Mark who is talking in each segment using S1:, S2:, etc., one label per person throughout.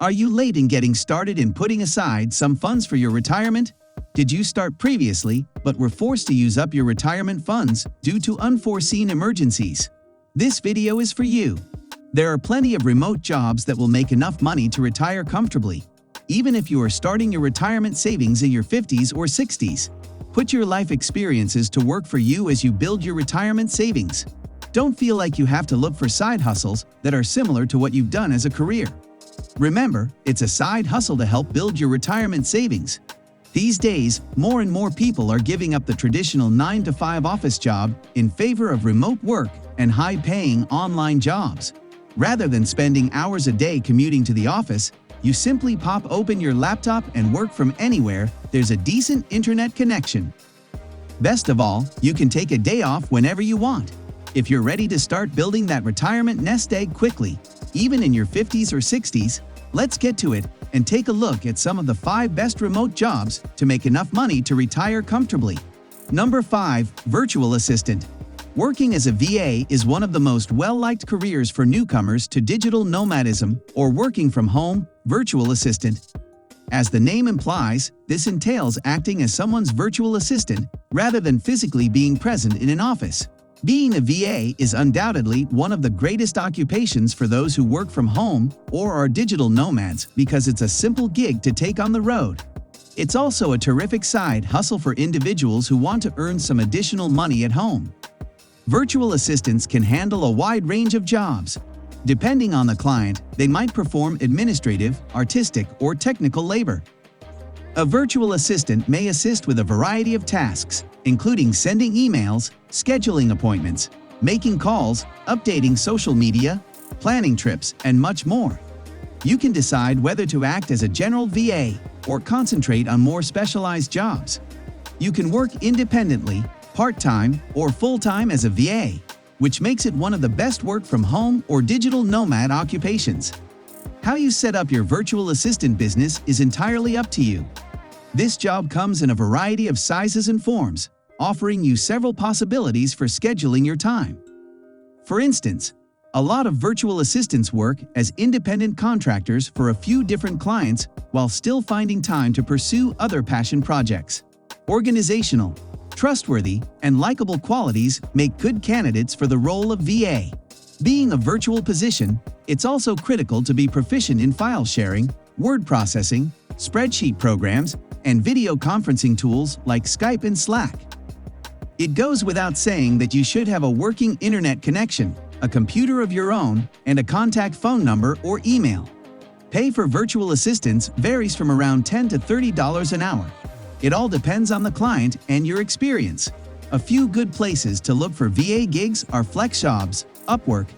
S1: Are you late in getting started in putting aside some funds for your retirement? Did you start previously but were forced to use up your retirement funds due to unforeseen emergencies? This video is for you. There are plenty of remote jobs that will make enough money to retire comfortably, even if you are starting your retirement savings in your 50s or 60s. Put your life experiences to work for you as you build your retirement savings. Don't feel like you have to look for side hustles that are similar to what you've done as a career. Remember, it's a side hustle to help build your retirement savings. These days, more and more people are giving up the traditional 9-to-5 office job in favor of remote work and high-paying online jobs. Rather than spending hours a day commuting to the office, you simply pop open your laptop and work from anywhere there's a decent internet connection. Best of all, you can take a day off whenever you want. If you're ready to start building that retirement nest egg quickly, even in your 50s or 60s, let's get to it and take a look at some of the 5 best remote jobs to make enough money to retire comfortably. Number 5. Virtual Assistant. Working as a VA is one of the most well-liked careers for newcomers to digital nomadism or working from home, virtual assistant. As the name implies, this entails acting as someone's virtual assistant rather than physically being present in an office. Being a VA is undoubtedly one of the greatest occupations for those who work from home or are digital nomads because it's a simple gig to take on the road. It's also a terrific side hustle for individuals who want to earn some additional money at home. Virtual assistants can handle a wide range of jobs. Depending on the client, they might perform administrative, artistic, or technical labor. A virtual assistant may assist with a variety of tasks, including sending emails, scheduling appointments, making calls, updating social media, planning trips, and much more. You can decide whether to act as a general VA or concentrate on more specialized jobs. You can work independently, part-time, or full-time as a VA, which makes it one of the best work-from-home or digital nomad occupations. How you set up your virtual assistant business is entirely up to you. This job comes in a variety of sizes and forms, offering you several possibilities for scheduling your time. For instance, a lot of virtual assistants work as independent contractors for a few different clients while still finding time to pursue other passion projects. Organizational, trustworthy, and likable qualities make good candidates for the role of VA. Being a virtual position, it's also critical to be proficient in file sharing, word processing, spreadsheet programs, and video conferencing tools like Skype and Slack. It goes without saying that you should have a working internet connection, a computer of your own, and a contact phone number or email. Pay for virtual assistants varies from around $10 to $30 an hour. It all depends on the client and your experience. A few good places to look for VA gigs are FlexJobs, Upwork,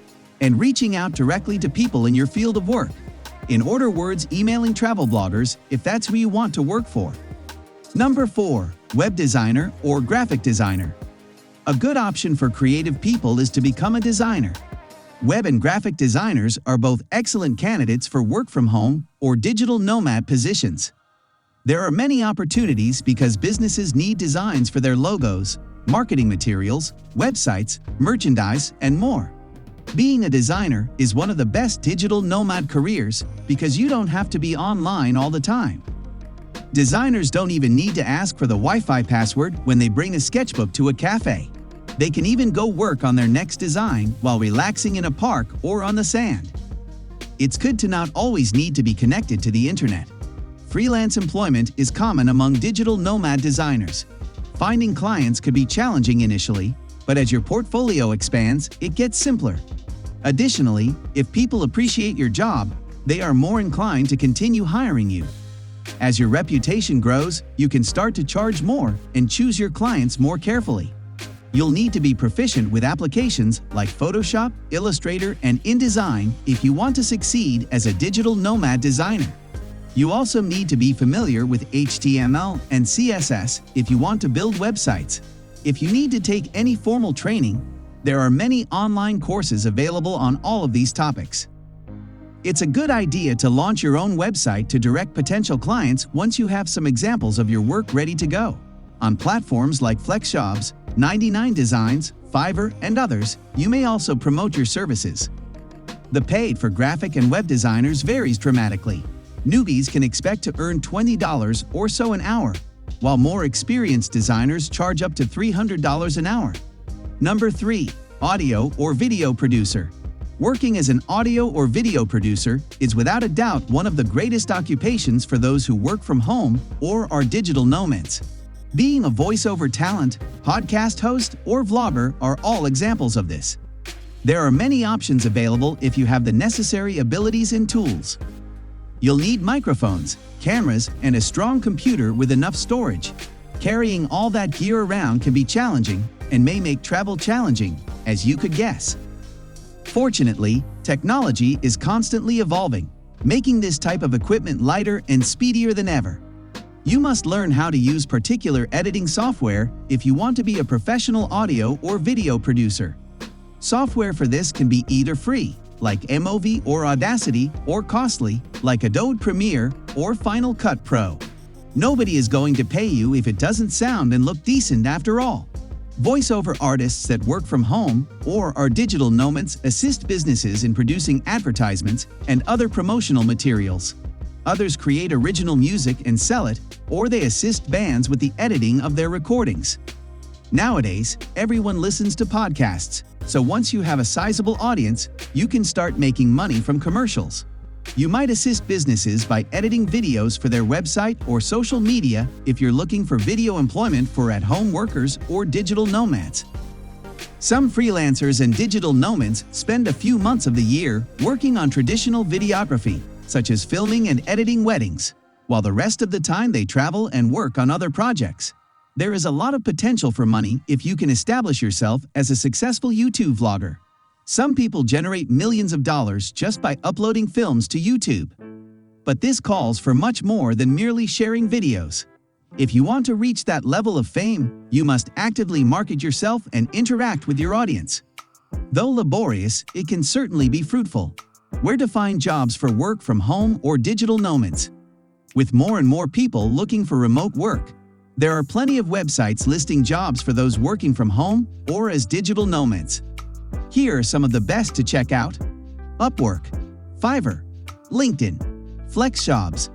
S1: and reaching out directly to people in your field of work. In other words, emailing travel bloggers if that's who you want to work for. Number 4. Web designer or graphic designer. A good option for creative people is to become a designer. Web and graphic designers are both excellent candidates for work from home or digital nomad positions. There are many opportunities because businesses need designs for their logos, marketing materials, websites, merchandise, and more. Being a designer is one of the best digital nomad careers because you don't have to be online all the time. Designers don't even need to ask for the Wi-Fi password when they bring a sketchbook to a cafe. They can even go work on their next design while relaxing in a park or on the sand. It's good to not always need to be connected to the internet. Freelance employment is common among digital nomad designers. Finding clients could be challenging initially, but as your portfolio expands, it gets simpler. Additionally, if people appreciate your job, they are more inclined to continue hiring you. As your reputation grows, you can start to charge more and choose your clients more carefully. You'll need to be proficient with applications like Photoshop, Illustrator, and InDesign if you want to succeed as a digital nomad designer. You also need to be familiar with HTML and CSS if you want to build websites. If you need to take any formal training, there are many online courses available on all of these topics. It's a good idea to launch your own website to direct potential clients once you have some examples of your work ready to go. On platforms like FlexJobs, 99 Designs, Fiverr, and others, you may also promote your services. The pay for graphic and web designers varies dramatically. Newbies can expect to earn $20 or so an hour, while more experienced designers charge up to $300 an hour. Number 3. Audio or video producer. Working as an audio or video producer is without a doubt one of the greatest occupations for those who work from home or are digital nomads. Being a voiceover talent, podcast host, or vlogger are all examples of this. There are many options available if you have the necessary abilities and tools. You'll need microphones, cameras, and a strong computer with enough storage. Carrying all that gear around can be challenging and may make travel challenging, as you could guess. Fortunately, technology is constantly evolving, making this type of equipment lighter and speedier than ever. You must learn how to use particular editing software if you want to be a professional audio or video producer. Software for this can be either free, like MOV or Audacity, or costly, like Adobe Premiere or Final Cut Pro. Nobody is going to pay you if it doesn't sound and look decent after all. Voiceover artists that work from home or are digital nomads assist businesses in producing advertisements and other promotional materials. Others create original music and sell it, or they assist bands with the editing of their recordings. Nowadays, everyone listens to podcasts, so once you have a sizable audience, you can start making money from commercials. You might assist businesses by editing videos for their website or social media if you're looking for video employment for at-home workers or digital nomads. Some freelancers and digital nomads spend a few months of the year working on traditional videography, such as filming and editing weddings, while the rest of the time they travel and work on other projects. There is a lot of potential for money if you can establish yourself as a successful YouTube vlogger. Some people generate millions of dollars just by uploading films to YouTube. But this calls for much more than merely sharing videos. If you want to reach that level of fame, you must actively market yourself and interact with your audience. Though laborious, it can certainly be fruitful. Where to find jobs for work from home or digital nomads? With more and more people looking for remote work, there are plenty of websites listing jobs for those working from home or as digital nomads. Here are some of the best to check out: Upwork, Fiverr, LinkedIn, FlexJobs,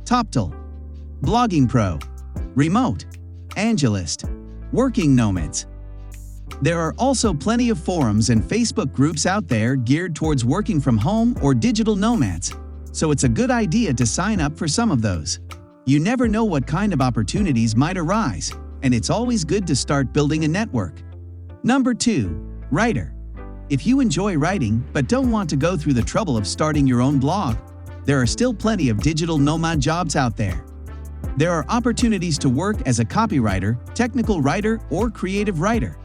S1: TopTal, Blogging Pro, Remote, Angelist, Working Nomads. There are also plenty of forums and Facebook groups out there geared towards working from home or digital nomads, so it's a good idea to sign up for some of those. You never know what kind of opportunities might arise, and it's always good to start building a network. Number 2. Writer. If you enjoy writing but don't want to go through the trouble of starting your own blog, there are still plenty of digital nomad jobs out there. There are opportunities to work as a copywriter, technical writer, or creative writer.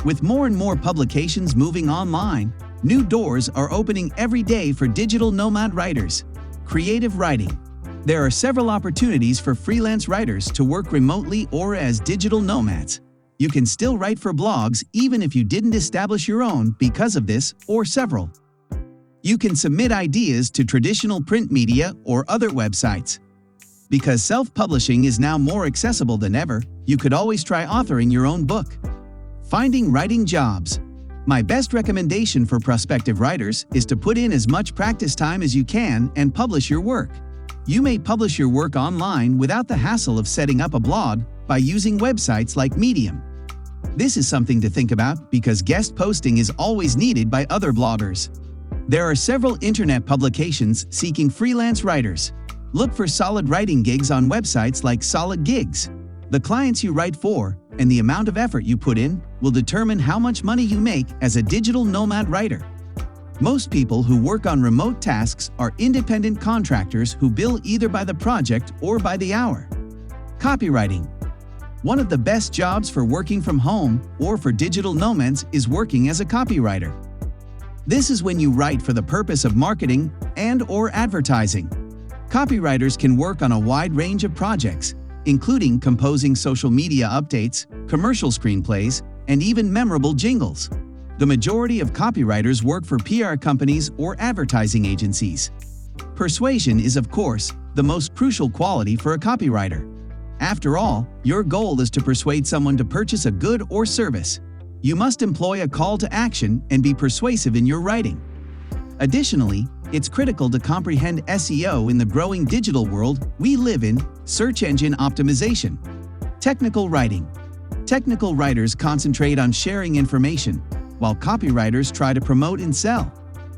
S1: With more and more publications moving online, new doors are opening every day for digital nomad writers. Creative writing. There are several opportunities for freelance writers to work remotely or as digital nomads. You can still write for blogs even if you didn't establish your own because of this or several. You can submit ideas to traditional print media or other websites. Because self-publishing is now more accessible than ever, you could always try authoring your own book. Finding writing jobs. My best recommendation for prospective writers is to put in as much practice time as you can and publish your work. You may publish your work online without the hassle of setting up a blog by using websites like Medium. This is something to think about because guest posting is always needed by other bloggers. There are several internet publications seeking freelance writers. Look for solid writing gigs on websites like Solid Gigs. The clients you write for and the amount of effort you put in will determine how much money you make as a digital nomad writer. Most people who work on remote tasks are independent contractors who bill either by the project or by the hour. Copywriting. One of the best jobs for working from home or for digital nomads is working as a copywriter. This is when you write for the purpose of marketing and/or advertising. Copywriters can work on a wide range of projects, including composing social media updates, commercial screenplays, and even memorable jingles. The majority of copywriters work for PR companies or advertising agencies. Persuasion is, of course, the most crucial quality for a copywriter. After all, your goal is to persuade someone to purchase a good or service. You must employ a call to action and be persuasive in your writing. Additionally, it's critical to comprehend SEO in the growing digital world we live in, search engine optimization. Technical writing. Technical writers concentrate on sharing information, while copywriters try to promote and sell.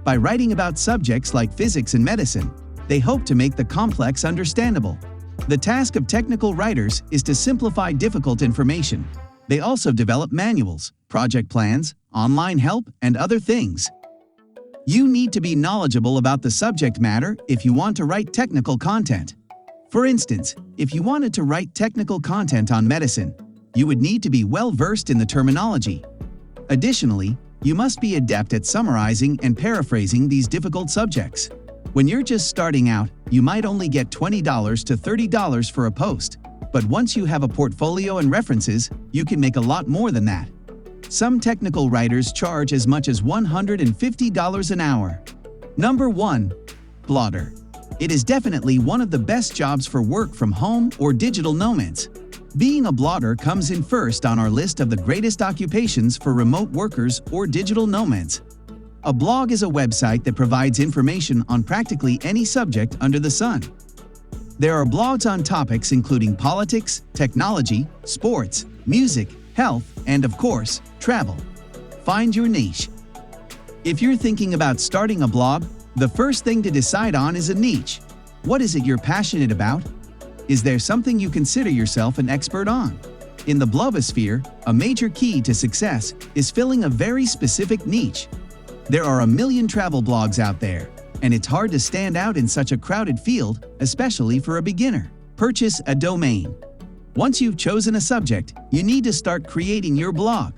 S1: By writing about subjects like physics and medicine, they hope to make the complex understandable. The task of technical writers is to simplify difficult information. They also develop manuals, project plans, online help, and other things. You need to be knowledgeable about the subject matter if you want to write technical content. For instance, if you wanted to write technical content on medicine, you would need to be well versed in the terminology. Additionally, you must be adept at summarizing and paraphrasing these difficult subjects. When you're just starting out, you might only get $20 to $30 for a post, but once you have a portfolio and references, you can make a lot more than that. Some technical writers charge as much as $150 an hour. Number 1. Blogger. It is definitely one of the best jobs for work from home or digital nomads. Being a blogger comes in first on our list of the greatest occupations for remote workers or digital nomads. A blog is a website that provides information on practically any subject under the sun. There are blogs on topics including politics, technology, sports, music, health, and of course, travel. Find your niche. If you're thinking about starting a blog, the first thing to decide on is a niche. What is it you're passionate about? Is there something you consider yourself an expert on? In the blogosphere, a major key to success is filling a very specific niche. There are a million travel blogs out there, and it's hard to stand out in such a crowded field, especially for a beginner. Purchase a domain. Once you've chosen a subject, you need to start creating your blog.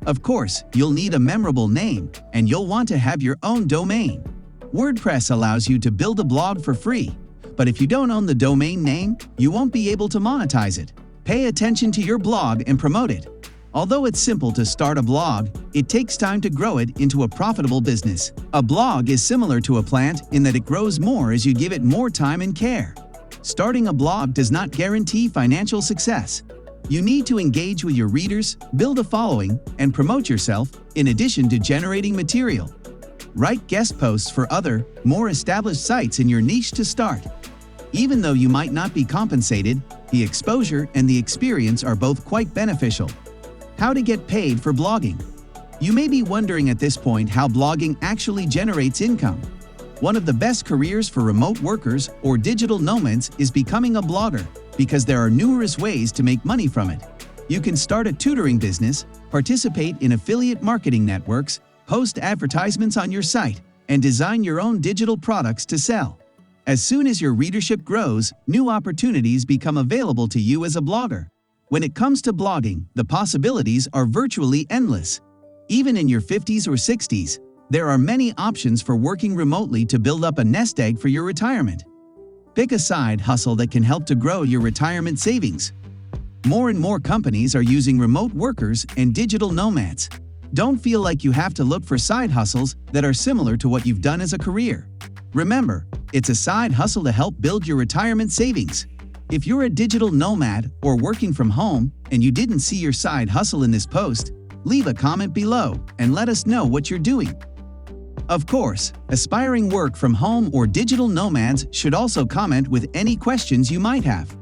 S1: Of course, you'll need a memorable name, and you'll want to have your own domain. WordPress allows you to build a blog for free, but if you don't own the domain name, you won't be able to monetize it. Pay attention to your blog and promote it. Although it's simple to start a blog, it takes time to grow it into a profitable business. A blog is similar to a plant in that it grows more as you give it more time and care. Starting a blog does not guarantee financial success. You need to engage with your readers, build a following, and promote yourself, in addition to generating material. Write guest posts for other, more established sites in your niche to start. Even though you might not be compensated, the exposure and the experience are both quite beneficial. How to get paid for blogging. You may be wondering at this point how blogging actually generates income. One of the best careers for remote workers or digital nomads is becoming a blogger, because there are numerous ways to make money from it. You can start a tutoring business, participate in affiliate marketing networks, post advertisements on your site, and design your own digital products to sell. As soon as your readership grows, new opportunities become available to you as a blogger. When it comes to blogging, the possibilities are virtually endless. Even in your 50s or 60s, there are many options for working remotely to build up a nest egg for your retirement. Pick a side hustle that can help to grow your retirement savings. More and more companies are using remote workers and digital nomads. Don't feel like you have to look for side hustles that are similar to what you've done as a career. Remember, it's a side hustle to help build your retirement savings. If you're a digital nomad or working from home and you didn't see your side hustle in this post, leave a comment below and let us know what you're doing. Of course, aspiring work from home or digital nomads should also comment with any questions you might have.